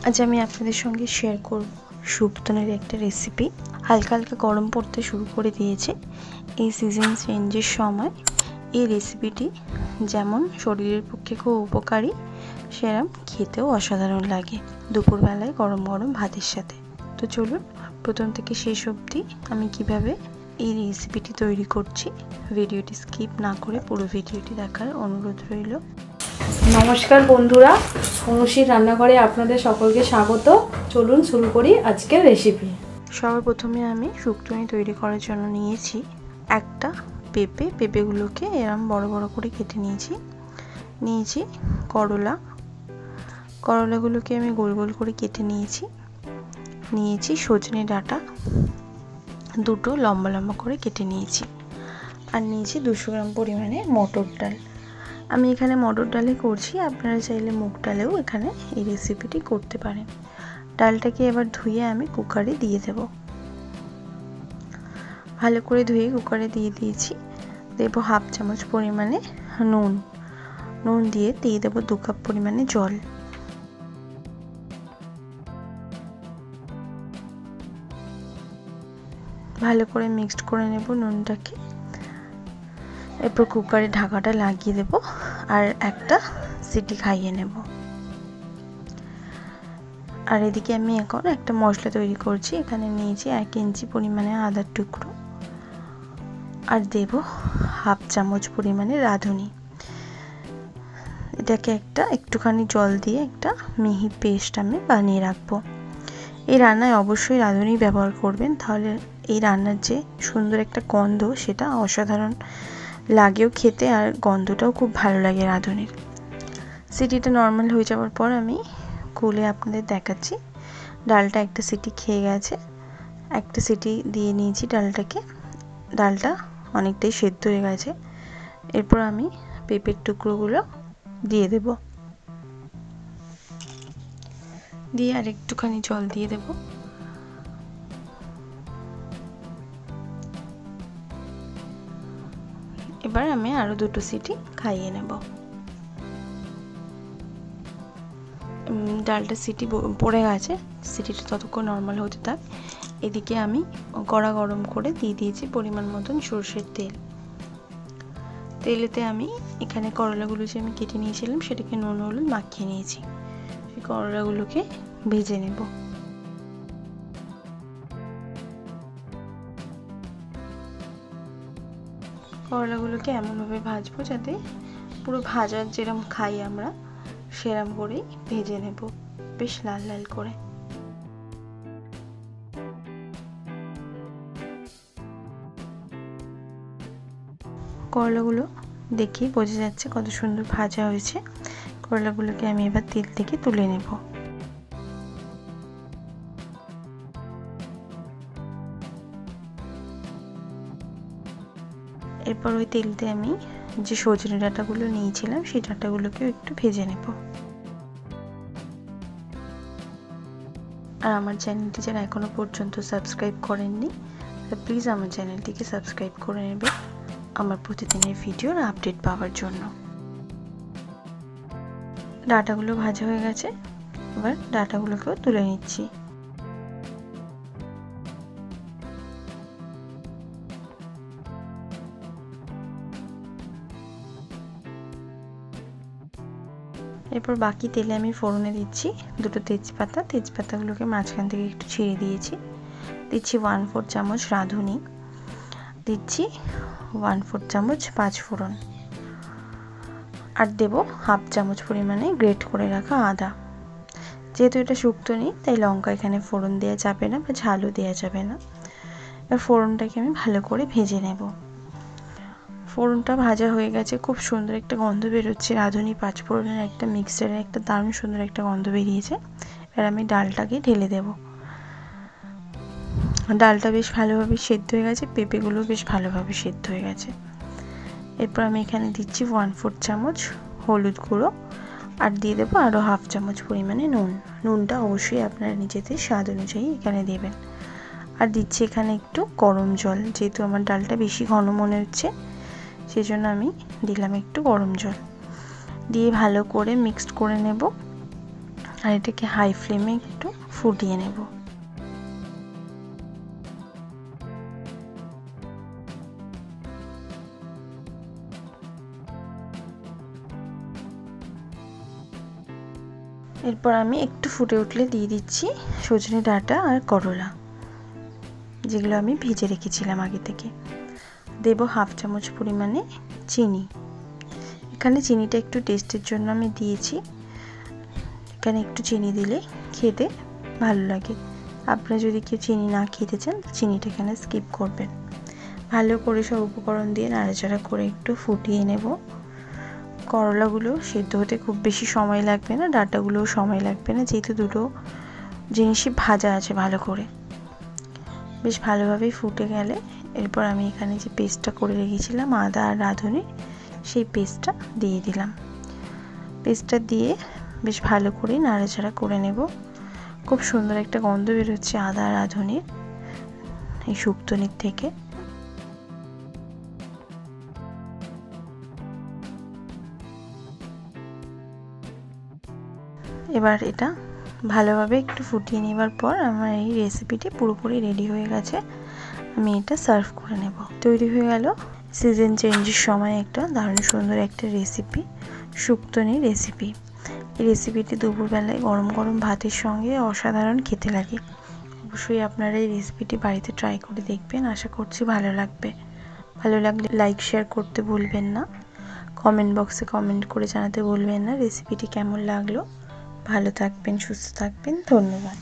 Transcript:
আজ আমি আপনাদের সঙ্গে শেয়ার করব শুক্তোনের একটা রেসিপি। হালকা হালকা গরম পড়তে শুরু করে দিয়েছে। এই সিজন চেঞ্জের সময় এই রেসিপিটি যেমন শরীরের পক্ষে খুব উপকারী, সেরকম খেতেও অসাধারণ লাগে দুপুরবেলায় গরম গরম ভাতের সাথে। তো চলুন প্রথম থেকে শেষ অবধি আমি কিভাবে এই রেসিপিটি তৈরি করছি ভিডিওটি স্কিপ না করে পুরো ভিডিওটি দেখার অনুরোধ রইল। নমস্কার বন্ধুরা, অনুশ্রী রান্নাঘরে আপনাদের সকলকে স্বাগত। চলুন শুরু করি আজকের রেসিপি। সবার প্রথমে আমি শুক্তোনি তৈরি করার জন্য নিয়েছি একটা পেঁপেগুলোকে এরম বড় বড় করে কেটে নিয়েছি করলাগুলোকে আমি গোল গোল করে কেটে নিয়েছি সজনে ডাঁটা দুটো লম্বা লম্বা করে কেটে নিয়েছি, আর নিয়েছি 200 গ্রাম পরিমাণে মটর ডাল। আমি এখানে মটর ডালে করছি, আপনারা চাইলে মুগ ডালেও এখানে এই রেসিপিটি করতে পারেন। ডালটাকে এবার ধুয়ে আমি কুকারে দিয়ে দেব। ভালো করে ধুয়ে কুকারে দিয়ে দিয়েছি। দেব হাফ চামচ পরিমাণে নুন দিয়ে দেব 2 কাপ পরিমাণে জল। ভালো করে মিক্সড করে নেব নুনটাকে। এরপর কুকারে ঢাকাটা লাগিয়ে দেব আর একটা সিটি খাইয়ে নেব। আর এদিকে আমি এখন একটা মশলা তৈরি করছি। এখানে নিয়েছি 1 ইঞ্চি পরিমাণে আদার টুকরো, আর দেব হাফ চামচ পরিমাণে রাঁধুনি। এটাকে একটুখানি জল দিয়ে একটা মিহি পেস্ট আমি বানিয়ে রাখবো। এই রান্নায় অবশ্যই রাঁধুনি ব্যবহার করবেন, তাহলে এই রান্নার যে সুন্দর একটা গন্ধ সেটা অসাধারণ লাগেও খেতে, আর গন্ধটাও খুব ভালো লাগে রাঁধুনির। সিটিটা নর্মাল হয়ে যাওয়ার পর আমি খুলে আপনাদের দেখাচ্ছি। ডালটা একটা সিটি খেয়ে গেছে, একটা সিটি দিয়ে নিয়েছি ডালটা অনেকটাই সেদ্ধ হয়ে গেছে। এরপর আমি পেঁপের টুকরোগুলো দিয়ে দেব, দিয়ে আর একটুখানি জল দিয়ে দেব। এবার আমি আরো 2টো সিটি খাইয়ে নেব। ডালটা সিটি পড়ে গেছে, সিটিটা ততক্ষণ নর্মাল হতে থাক। এদিকে আমি কড়া গরম করে দিয়ে দিয়েছি পরিমাণ মতন সরষের তেলেতে আমি এখানে করলাগুলো যে আমি কেটে নিয়েছিলাম সেটাকে নুন হলুদ মাখিয়ে নিয়েছি। সেই করলাগুলোকে ভেজে নেব। করলাগুলোকে এমনভাবে ভাজবো যাতে পুরো ভাজার যেরকম খাই আমরা সেরকম করেই ভেজে নেব, বেশ লাল লাল করে। করলাগুলো দেখেই বোঝা যাচ্ছে কত সুন্দর ভাজা হয়েছে। করলাগুলোকে আমি এবার তেল থেকে তুলে নেব। এরপর ওই তেলতে আমি যে সজনে ডাঁটাগুলো নিয়েছিলাম সেই ডাঁটাগুলোকেও একটু ভেজে নেব। আর আমার চ্যানেলটি যারা এখনো পর্যন্ত সাবস্ক্রাইব করেননি, প্লিজ আমার চ্যানেলটিকে সাবস্ক্রাইব করে নেবে আমার প্রতিদিনের ভিডিওর আপডেট পাওয়ার জন্য। ডাঁটাগুলো ভাজা হয়ে গেছে, এবার ডাঁটাগুলোকেও তুলে নিচ্ছি। এরপর বাকি তেলে আমি ফোড়নে দিচ্ছি 2টো তেজপাতাগুলোকে মাঝখান থেকে একটু ছিঁড়ে দিচ্ছি 1/4 চামচ রাঁধুনি, দিচ্ছি 1/4 চামচ 5 ফোড়ন, আর দেব হাফ চামচ পরিমাণে গ্রেট করে রাখা আদা। যেহেতু এটা শুক্তোনি তাই লঙ্কা এখানে ফোড়ন দেওয়া যাবে না বা ঝালও দেওয়া যাবে না। এবার ফোড়নটাকে আমি ভালো করে ভেজে নেব। ফোড়নটা ভাজা হয়ে গেছে, খুব সুন্দর একটা গন্ধ বেরোচ্ছে। রাঁধুনি 5 ফোড়নের একটা মিক্সচারের একটা দারুণ সুন্দর একটা গন্ধ বেরিয়েছে। এবার আমি ডালটাকে ঢেলে দেব। ডালটা বেশ ভালোভাবে সেদ্ধ হয়ে গেছে, পেঁপেগুলো বেশ ভালোভাবে সেদ্ধ হয়ে গেছে। এরপর আমি এখানে দিচ্ছি 1/4 চামচ হলুদ গুঁড়ো, আর দিয়ে দেবো আরও হাফ চামচ পরিমাণে নুনটা অবশ্যই আপনারা নিজেদের স্বাদ অনুযায়ী এখানে দেবেন। আর দিচ্ছি এখানে একটু গরম জল, যেহেতু আমার ডালটা বেশি ঘন মনে হচ্ছে সেই জন্য আমি দিলাম একটু গরম জল। দিয়ে ভালো করে মিক্সড করে নেব। আর এটাকে হাই ফ্লেমে একটু ফুটিয়ে নেব। এরপর আমি একটু ফুটে উঠলে দিয়ে দিচ্ছি সজনে ডাঁটা আর করলা, যেগুলো আমি ভেজে রেখেছিলাম আগে থেকে। দেব হাফ চামচ পরিমাণে চিনি। এখানে চিনিটা একটু টেস্টের জন্য আমি দিয়েছি। এখানে একটু চিনি দিলে খেতে ভালো লাগে। আপনারা যদি কেউ চিনি না খেতে চান চিনিটা এখানে স্কিপ করবেন। ভালো করে সব উপকরণ দিয়ে নাড়াচাড়া করে একটু ফুটিয়ে নেব। করলাগুলো সেদ্ধ হতে খুব বেশি সময় লাগবে না, ডাঁটাগুলোও সময় লাগবে না, যেহেতু দুটো জিনিসই ভাজা আছে ভালো করে। বেশ ভালোভাবেই ফুটে গেলে এরপর আমি এখানে যে পেস্টটা করে রেখেছিলাম আদা আর রাঁধুনি, সেই পেস্টটা দিয়ে দিলাম। পেস্টটা দিয়ে বেশ ভালো করে নাড়াচাড়া করে নেব। খুব সুন্দর একটা গন্ধ বেরোচ্ছে আদা আর রাঁধুনির এই শুক্তনির থেকে। এবার এটা ভালোভাবে একটু ফুটিয়ে নেবার পর আমার এই রেসিপিটি পুরোপুরি রেডি হয়ে গেছে। আমি এটা সার্ভ করে নেব। তৈরি হয়ে গেল সিজন চেঞ্জের সময় একটা দারুণ সুন্দর একটা রেসিপি, শুক্তনি রেসিপি। এই রেসিপিটি দুপুরবেলায় গরম গরম ভাতের সঙ্গে অসাধারণ খেতে লাগে। অবশ্যই আপনারা এই রেসিপিটি বাড়িতে ট্রাই করে দেখবেন, আশা করছি ভালো লাগবে। ভালো লাগলে লাইক শেয়ার করতে ভুলবেন না, কমেন্ট বক্সে কমেন্ট করে জানাতে ভুলবেন না রেসিপিটি কেমন লাগলো। ভালো থাকবেন, সুস্থ থাকবেন, ধন্যবাদ।